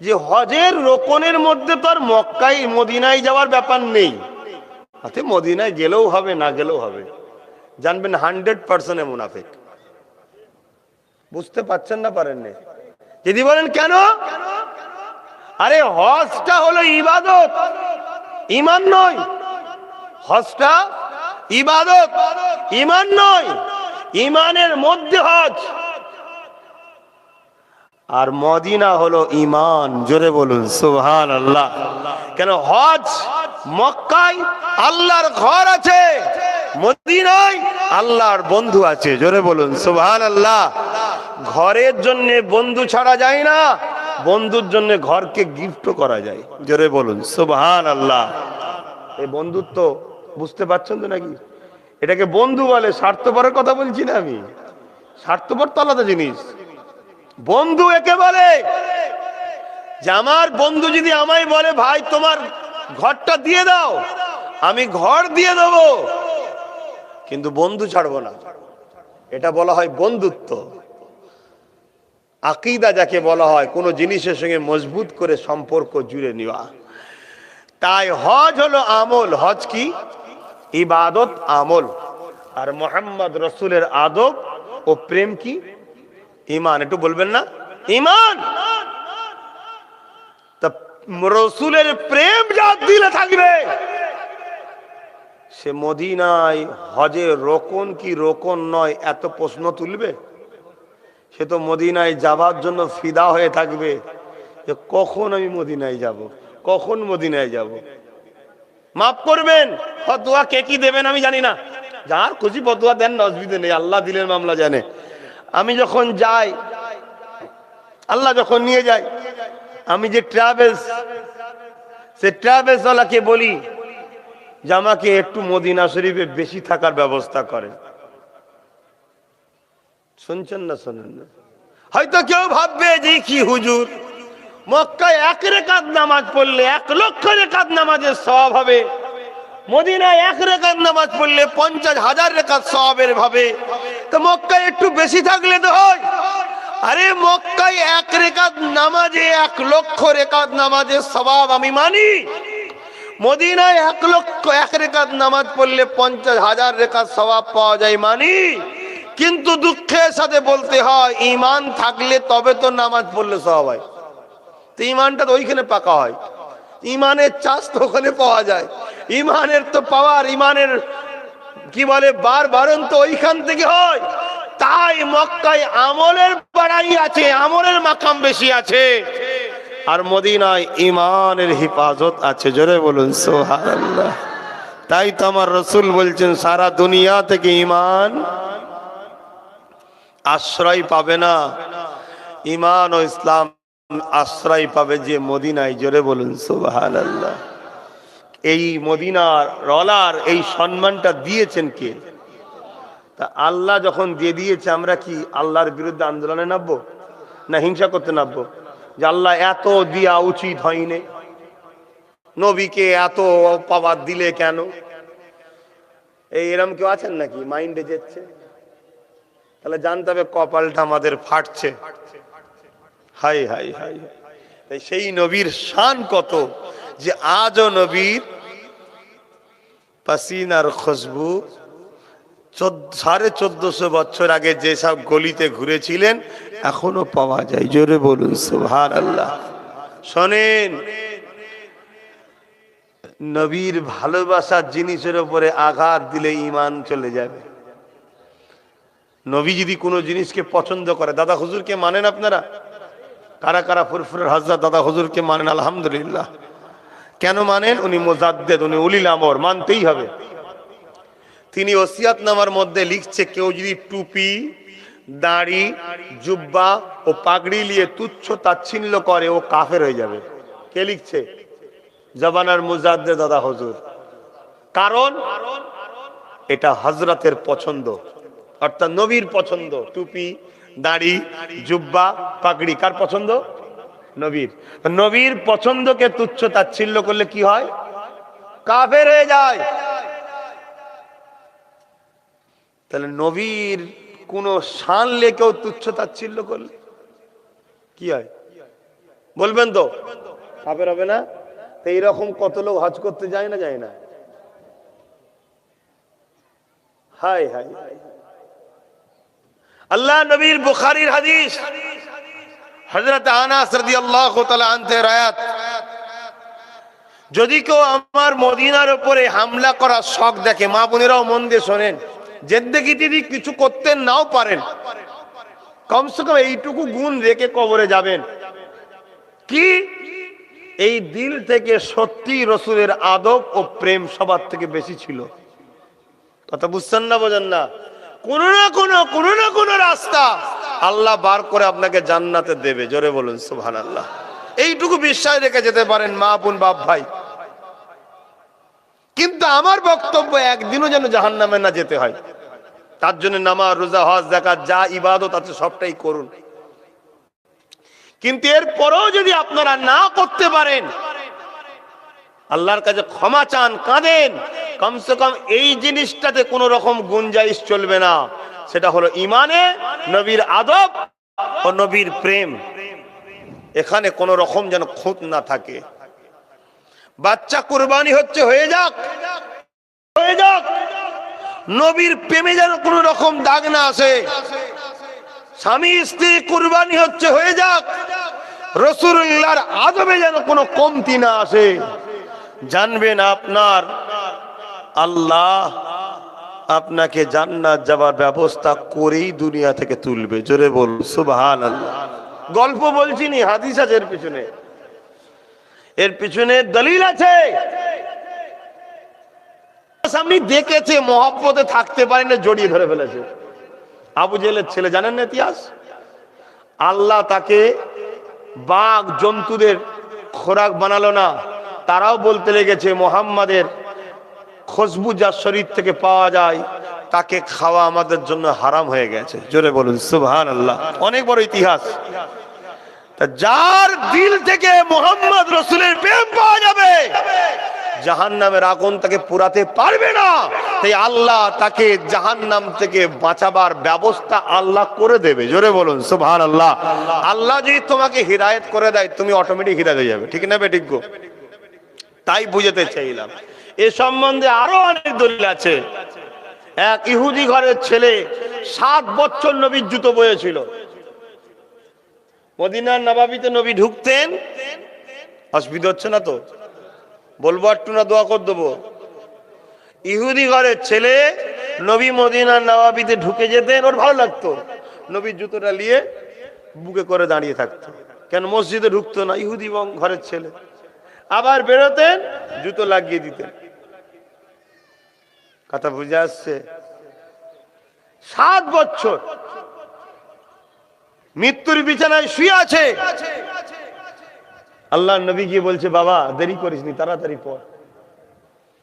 Speaker 1: যে হজের রোকনের মধ্যে তো আর মক্কায় মদিনায় যাওয়ার ব্যাপার নেই, হাতে মদিনায় গেলেও হবে, না গেলেও হবে, জানবেন 100% মুনাফিক। বুঝতে পারছেন না? পারেন না? যদি বলেন কেন, আরে হজটা হলো ইবাদত, ঈমান নয়। হজটা ইবাদত, ঈমান নয়। ঈমানের মধ্যে হজ, আর মদিনা হলো ঈমান। জোরে বলুন সুবহানাল্লাহ। কেন হজ মক্কায় আল্লাহর ঘর আছে, মদিনায় আল্লাহর বন্ধু আছে। জোরে বলুন সুবহানাল্লাহ। ঘরের জন্য বন্ধু ছাড়া যায় না, বন্ধুর জন্য ঘরকে গিফট করা যায়। জোরে বলুন সুবহানাল্লাহ। এই বন্ধুত্ব বুঝতে পারছেন তো নাকি? এটাকে বন্ধু বলে। স্বার্থপরের কথা বলছি না আমি, স্বার্থপর তো আলাদা জিনিস। বন্ধু একে বলে যে আমার বন্ধু যদি আমায় বলে ভাই তোমার ঘরটা দিয়ে দাও, আমি ঘর দিয়ে দেব, কিন্তু বন্ধু ছাড়বো না। এটা বলা হয় বন্ধুত্ব। আকীদা যাকে বলা হয়, কোন জিনিসের সঙ্গে মজবুত করে সম্পর্ক জুড়ে নেওয়া। তাই হজ হলো আমল। হজ কি? ইবাদত, আমল। আর মুহাম্মদ রাসূলের আদব ও প্রেম কি? ঈমান। একটু বলবেন না? ঈমান। তা রাসূলের প্রেম যার দিলে থাকবে, সে মদিনায় হজে রোকন কি রোকন নয় এত প্রশ্ন তুলবে? সে তো মদিনায় যাবার জন্য ফিদা হয়ে থাকবে যে কখন আমি মদিনায় যাব, কখন মদিনায় যাব। মাফ করবেন, ফতোয়া কে কি দেবেন আমি জানি না, যার খুশি ফতোয়া দেন না, অসুবিধা নেই, আল্লাহ দিলের মামলা জানে। আমি যখন যাই, আল্লাহ যখন নিয়ে যায়, আমি যে ট্রাভেলস, সে ট্রাভেলস ওয়ালাকে বলি যে আমাকে একটু মদিনা শরীফে বেশি থাকার ব্যবস্থা করে। শুনছেন না? শোনেন না? হয়তো কেউ ভাববে যে কি হুজুর, মক্কায় 1 রাকাত নামাজ পড়লে 1 লক্ষ রাকাত নামাজের সওয়াব হবে, মদিনায় 1 রাকাত নামাজ পড়লে 50,000 রাকাত সওয়াবের হবে, তো মক্কায় একটু বেশি থাকলে তো হয়। আরে মক্কায় 1 রাকাত নামাজে 1 লক্ষ রাকাত নামাজের সওয়াব আমি মানি, মদিনায় 1 রাকাত নামাজ পড়লে 50,000 রাকাত সওয়াব পাওয়া যায় মানি। কিন্তু দুঃখের সাথে বলতে হয়, ঈমান থাকলে তবে তো নামাজ পড়লে সওয়াব হয়। তো ঈমানটা তো ওইখানে পাকা হয়, ঈমানের চাষ তো ওখানে পাওয়া যায়, ঈমানের তো পাওয়ার, ঈমানের কি বলে বারবারন তো ওইখান থেকে হয়। তাই মক্কায় আমলের বাড়াই আছে, আমলের মাকাম বেশি আছে, আর মদিনায় ঈমানের হিফাজত আছে। জোরে বলুন সুবহানাল্লাহ। তাই তো আমার রাসূল বলছেন সারা দুনিয়া থেকে ঈমান আশ্রয় পাবে না, ঈমান ও ইসলাম আশ্রয় পাবে যে মদিনায়। জোরে বলুন সুবহানাল্লাহ। এই মদিনার রলার এই সম্মানটা দিয়েছেন কে? তা আল্লাহ যখন দিয়ে দিয়েছে, আমরা কি আল্লাহর বিরুদ্ধে আন্দোলনে নামবো না হিংসা করতে নামবো যে আল্লাহ এত দিয়া উচিত হয়নি, নবীকে এত পাওয়ার দিলে কেন? এরম কেউ আছেন নাকি মাইন্ডে যেচ্ছে? তাহলে জানতে হবে কপালটা আমাদের ফাটছে। হাই হাই হাই। তাই সেই নবীর শান কত যে আজও নবীর পাসিনার খুশবু 1450 বছর আগে যেসব গলিতে ঘুরেছিলেন এখনো পাওয়া যায়। জোরে বলুন সুবহানাল্লাহ। শোনেন, নবীর ভালোবাসার জিনিসের উপরে আঘাত দিলে ঈমান চলে যাবে। নবী যদি কোনো জিনিসকে পছন্দ করে, দাদা হুজুরকে মানেন আপনারা? কারা কারা ফুরফুরের হযরত দাদা হুজুরকে মানেন? আলহামদুলিল্লাহ। কেন মানেন? উনি মুজাদ্দেদ, উনি উলিল আমর, মানতেই হবে। তিনি ওসিয়াতনামার মধ্যে লিখছে, কেউ যদি টুপি, দাড়ি, জুব্বা ও পাগড়ি নিয়ে তুচ্ছ তাচ্ছিল্য করে ও কাফের হয়ে যাবে। কে লিখছে? জবানার মুজাদ্দেদ দাদা হুজুর। কারণ এটা হযরতের পছন্দ, অর্থাৎ নবীর পছন্দ। টুপি, দাড়ি, জুব্বা, পাগড়ি কার পছন্দ? নবীর। নবীর পছন্দকে তুচ্ছ তাচ্ছিল্য করলে কি হয়? কাফের হয়ে যায়। তাহলে নবীর কোন শান লেকেও তুচ্ছ তাচ্ছিল্য করলে কি হয়? বলবেন তো কাফের হবে না? তো এইরকম কত লোক হজ করতে যায় না, যায় না? হাই হাই হাই। আল্লাহ নবীর বুখারীর হাদিস, হযরত আনাস রাদিয়াল্লাহু তাআলা আনহু রায়াত, যদি কেউ আমার মদিনার উপরে হামলা করার শখ দেখে, মা বোনেরাও মন দিয়ে শোনেন, জিন্দেগি তিনি কিছু করতে নাও পারেন, কমসে কম এইটুকু গুণ রেখে কবরে যাবেন কি, এই দিল থেকে সত্যি রসুলের আদব ও প্রেম সবার থেকে বেশি ছিল। কথা বুঝছেন না, বোঝেন না? কোনো না কোনো রাস্তা আল্লাহ বার করে আপনাকে জান্নাতে দেবে। জোরে বলুন সুবহানাল্লাহ। এইটুকু বিশ্বাস রেখে যেতে পারেন মা বোন বাপ ভাই। কিন্তু আমার বক্তব্য একদিনও যেন জাহান্নামে না যেতে হয়, তার জন্য নামাজ রোজা হজ যাকাত যা ইবাদত আছে সবটাই করুন। কিন্তু এরপরেও যদি আপনারা না করতে পারেন, আল্লাহর কাছে ক্ষমা চান, কাঁদেন, কমসে কম এই জিনিসটাতে কোন রকম গুঞ্জাইশ চলবে না, সেটা হলো ইমানে, নবীর আদব ও নবীর প্রেম, এখানে কোন রকম যেন খুঁত না থাকে। বাচ্চা কুরবানি হচ্ছে, হয়ে যাক, নবীর প্রেমে যেন কোন রকম দাগ না আসে। স্বামী স্ত্রী কুরবানি হচ্ছে, হয়ে যাক, রাসূলুল্লাহর আদবে যেন কোনো কমতি না আসে। জানবেন আপনার আল্লাহ আপনাকে জান্নাত যাবার ব্যবস্থা করেই দুনিয়া থেকে তুলবে। জোরে বল সুবহানাল্লাহ। গল্প বলছি নি, হাদিস আছে এর পিছনে দলিল আছে। সামনে দেখেছে, মহব্বতে থাকতে পারে না, জড়িয়ে ধরে ফেলেছে। আবু জেহেলের ছেলে, জানেন না ইতিহাস? আল্লাহ তাকে বাঘ জন্তুদের খোরাক বানালো না, তারাও বলতে লেগেছে মুহাম্মাদের খুশবু যার শরীর থেকে পাওয়া যায় তাকে খাওয়া আমাদের জন্য হারাম হয়ে গেছে। জোরে বলুন সুবহানাল্লাহ। অনেক বড় ইতিহাস। যার দিল থেকে মুহাম্মদ রাসূলের প্রেম পাওয়া যাবে, জাহান্নামের আগুন তাকে পুরাতে পারবে না। তাই আল্লাহ তাকে জাহান্নাম থেকে বাঁচাবার ব্যবস্থা আল্লাহ করে দেবে। জোরে বলুন সুবহানাল্লাহ। আল্লাহ যদি তোমাকে হিদায়াত করে দেয়, তুমি অটোমেটিক হিদায়াত হয়ে যাবে। ঠিক না বে? ঠিক গো। তাই বুঝাতে চাইলাম। এ সম্বন্ধে আরো অনেক দলিল আছে। এক ইহুদি ঘরের ছেলে 7 বছর নবীর জুতো বয়েছিল। মদিনার নবাবিতে নবী ঢুকতেন, অসুবিধা হচ্ছে না তো? বলবো একটু না দোয়া করে দেবো? ইহুদি ঘরের ছেলে নবী মদিনার নবাবিতে ঢুকে যেতেন, ওর ভালো লাগতো, নবীর জুতোটা নিয়ে বুকে করে দাঁড়িয়ে থাকতো। কেন? মসজিদে ঢুকতো না, ইহুদি ঘরের ছেলে। আবার বেরোতেন, জুতো লাগিয়ে দিতেন। কথা বুঝে আসছে? 7 বছর মৃত্যুর বিছানায় শুয়ে আছে। আল্লাহ নবী গিয়ে বলছে, বাবা দেরি করিসনি, তাড়াতাড়ি পড়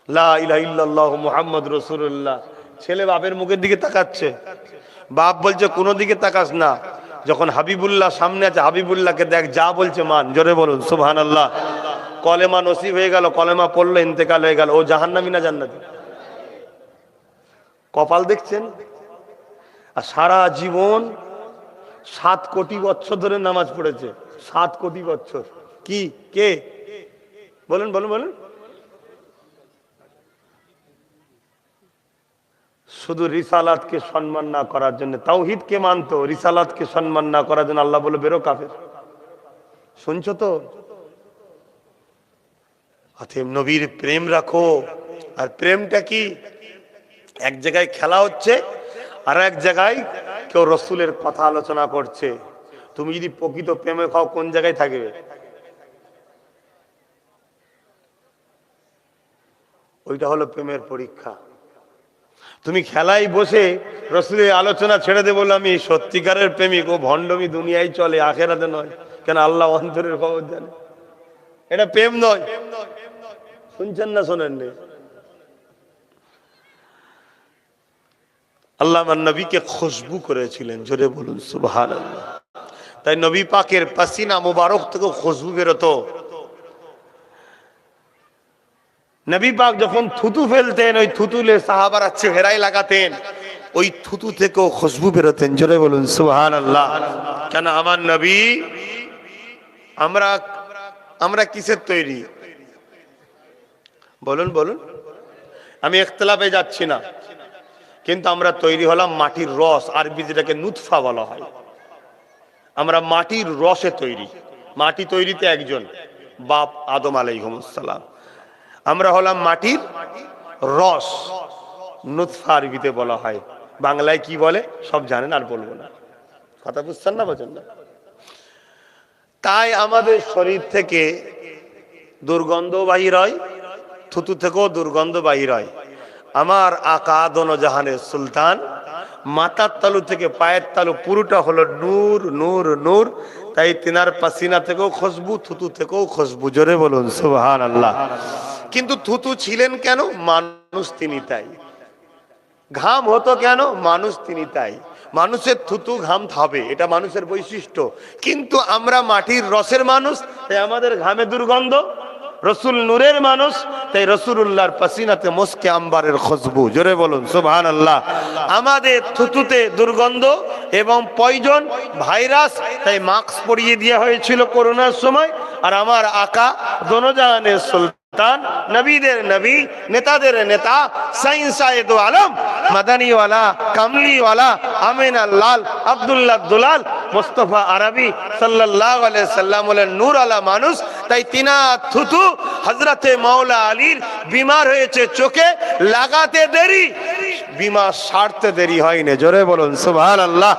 Speaker 1: লা ইলাহা ইল্লাল্লাহ মুহাম্মদ রাসূলুল্লাহ। ছেলে বাপের মুখের দিকে তাকাচ্ছে, বাপ বলছে কোন দিকে তাকাস না, যখন হাবিবুল্লাহ সামনে আছে হাবিবুল্লাহকে দেখ, যা বলছে মান। জোরে বলুন সুবহানাল্লাহ। কলেমা নসিব হয়ে গেল, কলেমা পড়লো, ইন্তেকাল হয়ে গেল। ও জাহান্নামী না জান্নাতি? কপাল দেখছেন? আর সারা জীবন 7 কোটি বছর ধরে নামাজ পড়েছে। 7 কোটি বছর। কি কে বলেন? শুধু রিসালাতকে সম্মান না করার জন্য, তাওহীদকে মানতো, রিসালাতকে সম্মান না করার জন্য আল্লাহ বলে বেরো কাফের। শুনছো তো? অতএব নবীর প্রেম রাখো। আর প্রেমটা কি? এক জায়গায় খেলা হচ্ছে, আর এক জায়গায় কেউ রসুলের কথা আলোচনা করছে। তুমি যদি প্রকৃত প্রেমে খাও, কোন জায়গায় থাকবে? ওইটা হলো প্রেমের পরীক্ষা। তুমি খেলায় বসে রসুলের আলোচনা ছেড়ে দে বলে আমি সত্যিকারের প্রেমিক, ও ভণ্ডমি দুনিয়ায় চলে, আখেরাতে নয়। কেন? আল্লাহ অন্তরের খবর জানে। এটা প্রেম নয়। শুনছেন না শোনেন? আল্লাহ আমার নবীকে খুশবু করেছিলেন। জোরে বলুন সুবহানাল্লাহ। তাই নবী পাকের পাসিনা মুবারক থেকে খুশবু বেরোতো। নবী পাক যখন থুতু ফেলতেন, ওই থুতুলে সাহাবারা চেহারায় লাগাতেন, ওই থুতু থেকেও খুশবু বেরোতেন। জোরে বলুন সুবহানাল্লাহ। কেন? আমার নবী, আমরা কিসের তৈরি? বলুন। আমি ইখতিলাফে যাচ্ছি না, কিন্তু আমরা তৈরি হলাম মাটির রস, আরবি যেটাকে নুতফা বলা হয়। আমরা মাটির রসে তৈরি। মাটি তৈরিতে একজন, বাপ আদম আলাইহিস সালাম। আমরা হলাম মাটির রস, নুতফা আরবিতে বলা হয়, বাংলায় কি বলে সব জানেন, আর বলবো না, কথা বুঝছেন না, বোঝেন না? তাই আমাদের শরীর থেকে দুর্গন্ধ বাহির হয়, থুতু থেকেও দুর্গন্ধ বাহির হয়। আমার আকা দোনো জাহানের সুলতান, মাথার তালু থেকে পায়ের তালু পুরোটা হলো নূর নূর নূর। তাই তিনার পাসিনা থেকেও খুশবু, থুতু থেকেও খুশবু। জোরে বলুন সুবহানাল্লাহ। কিন্তু থুতু ছিলেন কেন? মানুষ তিনি তাই। ঘাম হতো কেন? মানুষ তিনি তাই। মানুষের থুতু ঘাম হবে, এটা মানুষের বৈশিষ্ট্য। কিন্তু আমরা মাটির রসের মানুষ, তাই আমাদের ঘামে দুর্গন্ধ। রসুল নূরের মানুষ, তাই রসুলুল্লাহর পাসিনাতে মুস্কে আম্বারের খুশবু। জোরে বলুন সুবহানাল্লাহ। আমাদের থুতুতে দুর্গন্ধ এবং পয়জন, ভাইরাস, তাই মাস্ক পরিয়ে দেওয়া হয়েছিল করোনার সময়। আর আমার আকা দোনো জাহানের সুলতান, নবীদের নবী, নেতাদের নেতা, সাইন্সায়ে দো আলম, মাদানীওয়ালা, কামলিওয়ালা, আমিনা লাল, আব্দুল্লাহ দুলাল, মুস্তাফা আরবি সাল্লাল্লাহু আলাইহি সাল্লাম হলেন নূর আলা মানুষ। তাই তিনা থুতু হযরতে মাওলা আলীর বিমার হয়েছে চোখে, লাগাতে দেরি, বিমা সারতে দেরি হয়নি। জোরে বলুন সুবহানাল্লাহ।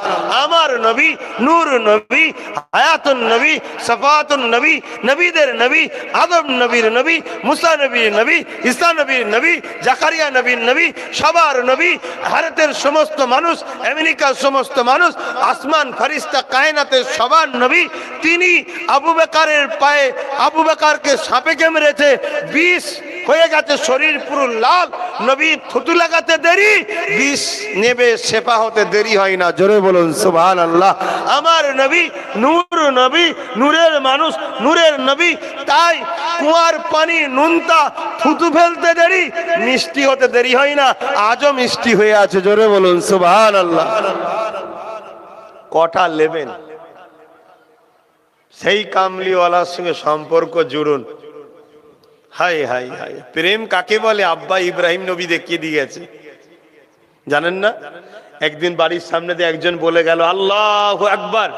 Speaker 1: আমার নবী নূর নবী, হায়াতুন নবী, সাফাতুন নবী, নবীদের নবী, আদম নবীর নবী, মুসা নবীর নবী, ঈসা নবীর নবী, জাকারিয়া নবীর নবী, সবার নবী, ভারতের সমস্ত মানুষ, আমেরিকার সমস্ত মানুষ, আসমান ফেরেশতা কায়নাতের সবার নবী। তিনি আবু বকরের পায়ে, আবু বকরকে সাপে কামড়েছে, বিষ হয়ে গেছে, শরীর পুরো লাল। নবী থুতু লাগাতে দেরি, বিষ নেবে শেফা হতে দেরি হয় না। জোরে বলুন সুবহানাল্লাহ। আমার নবী নূর নবী, নূরের মানুষ, নূরের নবী। তাই কুয়ার পানি নুনতা, থুতু ফেলতে দেরি, মিষ্টি হতে দেরি হয় না। আজও মিষ্টি হয়ে আছে। জোরে বলুন সুবহানাল্লাহ। কটা নেবেন? সেই কামলিওয়ালার সঙ্গে সম্পর্ক জুড়ুন। হাই হাই হাই, প্রেম কাকে বলে? আব্বা ইব্রাহিম নবী দেখিয়ে দিয়েছে, জানেন না? একদিন বাড়ির সামনে দিয়ে একজন বলে গেল আল্লাহু আকবার।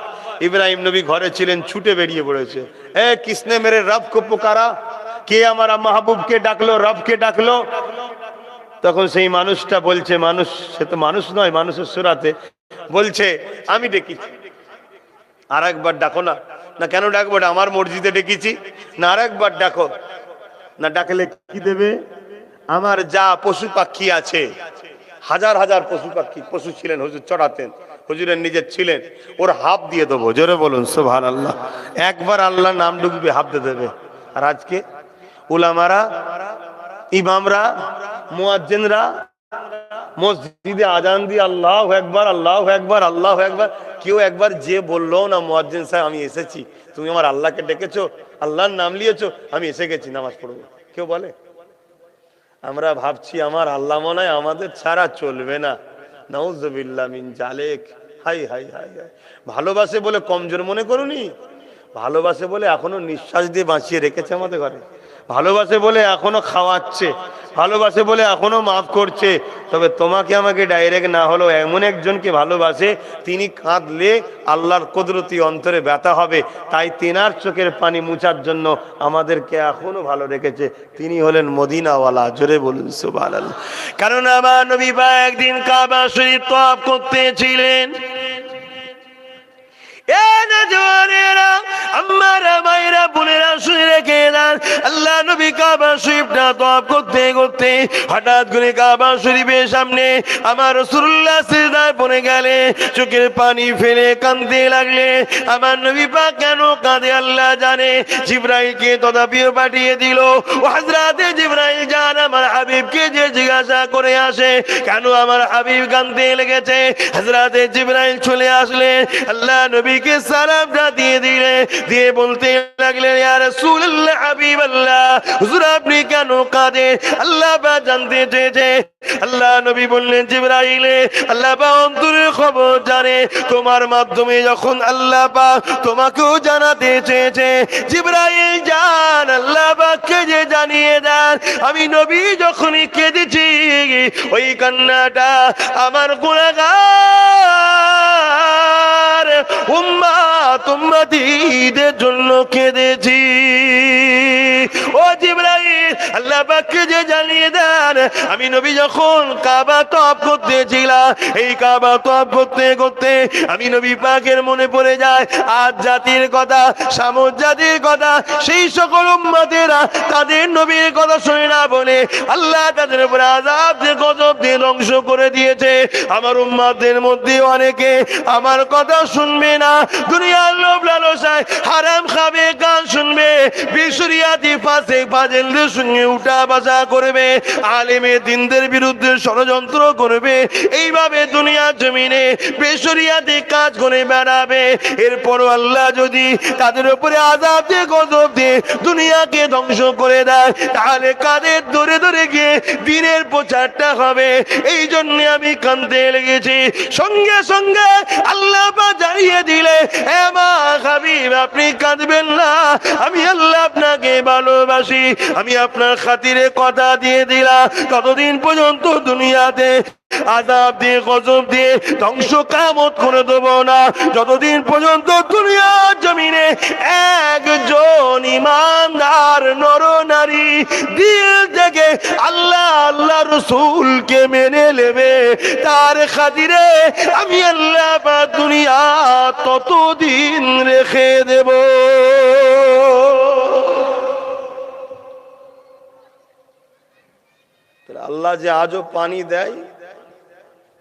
Speaker 1: ইব্রাহিম নবী ঘরে ছিলেন, ছুটে বেরিয়ে পড়েছে। এ কিসনে মেরে রব কো পুকারা, কে আমার মাহবুবকে ডাকলো, রবকে ডাকলো। তখন সেই মানুষটা বলছে, মানুষ, সে তো মানুষ নয়, মানুষের সুরাতে বলছে আমি ডেকেছি। আর একবার ডাকো না। না কেন ডাকবো? আমার মসজিদে ডেকেছি। না আর একবার ডাকো। না ডাকলে কি দেবে? আমার যা পশু পাখি আছে, হাজার হাজার পশু পাখি, পশু ছিলেন, হুজুর চড়াতেন, হুজুরের নিজের ছিলেন, ওর হাফ দিয়ে দেবো। জোরে বলুন সুবহানাল্লাহ। একবার আল্লাহ নাম ডুববে, হাফ দিয়ে দেবে। আর আজকে উলামারা, ইমামরা, মুয়াজ্জিনরা মসজিদে আজান দিয়ে আল্লাহু আকবার, আল্লাহু আকবার, আল্লাহু আকবার। কেউ একবার যে বললো না মুয়াজ্জিন সাহেব আমি এসেছি, তুমি আমার আল্লাহকে ডেকেছো, আল্লাহর নাম নিয়েছো, আমি এসে গেছি নামাজ পড়বো? কেউ বলে? আমরা ভাবছি আমার আল্লাহ মনে হয় আমাদের ছাড়া চলবে না। নাউযুবিল্লাহ মিন জালিক। হাই হাই হাই হাই। ভালোবাসে বলে কমজোর মনে করুনি, ভালোবাসে বলে এখনো নিঃশ্বাস দিয়ে বাঁচিয়ে রেখেছে আমাদের ঘরে, ভালোবাসে বলে এখনো খাওয়াচ্ছে, ভালোবাসে বলে এখনো মাফ করছে। তবে তোমাকে আমাকে ডাইরেক্ট না হলেও এমন একজনকে ভালোবাসে, তিনি কাঁদলে আল্লাহর কুদরতি অন্তরে ব্যথা হবে। তাই তিনার চোখের পানি মুছার জন্য আমাদেরকে এখনো ভালো রেখেছে। তিনি হলেন মদিনাওয়ালা। জোরে বলুন সুবহানাল্লাহ। কারণ আমার নবী পাক একদিন কাবা শরীফ তওয়াফ করতেছিলেন। আল্লাহ নবী কাবা শরীফটা তওয়াফ করতে করতে হঠাৎ করে কাবা শরীফের সামনে আমার রাসূলুল্লাহ সিজদায় পড়ে গেলে, চোখের পানি ফেলে কাঁদতে লাগলে। আমার নবী পাক কেন কাঁদে আল্লাহ জানে। জিবরাইলকে তদাপিও পাঠিয়ে দিল। ও হযরতে জিবরাইল যান আমার হাবিবকে যে জিজ্ঞাসা করে আসে কেন আমার হাবিব কাঁদতে লেগেছে। হযরতে জিবরাইল চলে আসলে আল্লাহ নবীকে সালামটা দিয়ে দিলে, দিয়ে বলতে লাগলেন ইয়া রাসূলুল্লাহ, হাবিবাল্লাহ, হুজুর আপনি কেন কাঁদেন? আল্লাহ পাক জানতে চেয়েছে। আল্লাহ নবী বললেন জিবরাইলে, আল্লাহ পাক অন্তরের খবর জানে, তোমার মাধ্যমে যখন আল্লাহ পাক তোমাকেও জানাতে চেয়েছে। জিবরাইল যান আল্লাহ পাককে যে জানিয়ে দেন আমি নবী যখনই কেঁদেছি ওই কান্নাটা আমার গুনাহগার উম্মত উম্মতীদের জন্য কেঁদেছি। ও জিবরাইল আল্লাহ পাককে যে জানিয়ে দেন আমি নবী যখন কাবা তওয়াফ করতেছিলাম, এই কাবা তওয়াফ করতে করতে আমি নবী পাকের মনে পড়ে যায় আদ জাতির কথা, সামুদ জাতির কথা। সেই সকল উম্মতেরা তাদের নবীর কথা শুনে না বলে আল্লাহ তাদের উপর আযাব দিয়ে গজব দিয়ে ধ্বংস করে দিয়েছে। আমার উম্মতদের মধ্যে অনেকে আমার কথা শুনবে না, দুনিয়ার লোভ লালসায় হারাম খাবে, গান শুনবে, বিশরিয়াতি ফাসিক ফাজিলদের সঙ্গে উঠা বসা করবে, আলেমে দ্বীনদের বিরুদ্ধে ষড়যন্ত্র করবে, এইভাবে দুনিয়ার জমিনে বেশরিয়াতি কাজ করে বেড়াবে। এরপরও আল্লাহ যদি তাদের উপরে আযাব দিয়ে গজব দিয়ে দুনিয়াকে ধ্বংস করে দেয়, তাহলে কাদের ধরে ধরে গিয়ে দ্বীনের প্রচারটা হবে। এই জন্য আমি কাঁদতে লেগেছি। সঙ্গে সঙ্গে আল্লাহ পাক জানিয়ে দিলে, হে মা হাবিব আপনি কাঁদবেন না, আমি আল্লাহ আপনাকে ভালোবাসি, আমি আপনার খাতিরে কথা দিয়ে দিলাম ততদিন পর্যন্ত দুনিয়াতে আযাব দিয়ে গজব দিয়ে ধ্বংস কিয়ামত করে দেব না, যতদিন পর্যন্ত দুনিয়ার জমিনে একজন ঈমানদার নর নারী দিল থেকে আল্লাহ আল্লাহ রাসূলকে মেনে নেবে, তার খাতিরে আমি আল্লাহ পাক দুনিয়া ততদিন রেখে দেব। আল্লাহ যে আজও পানি দেয়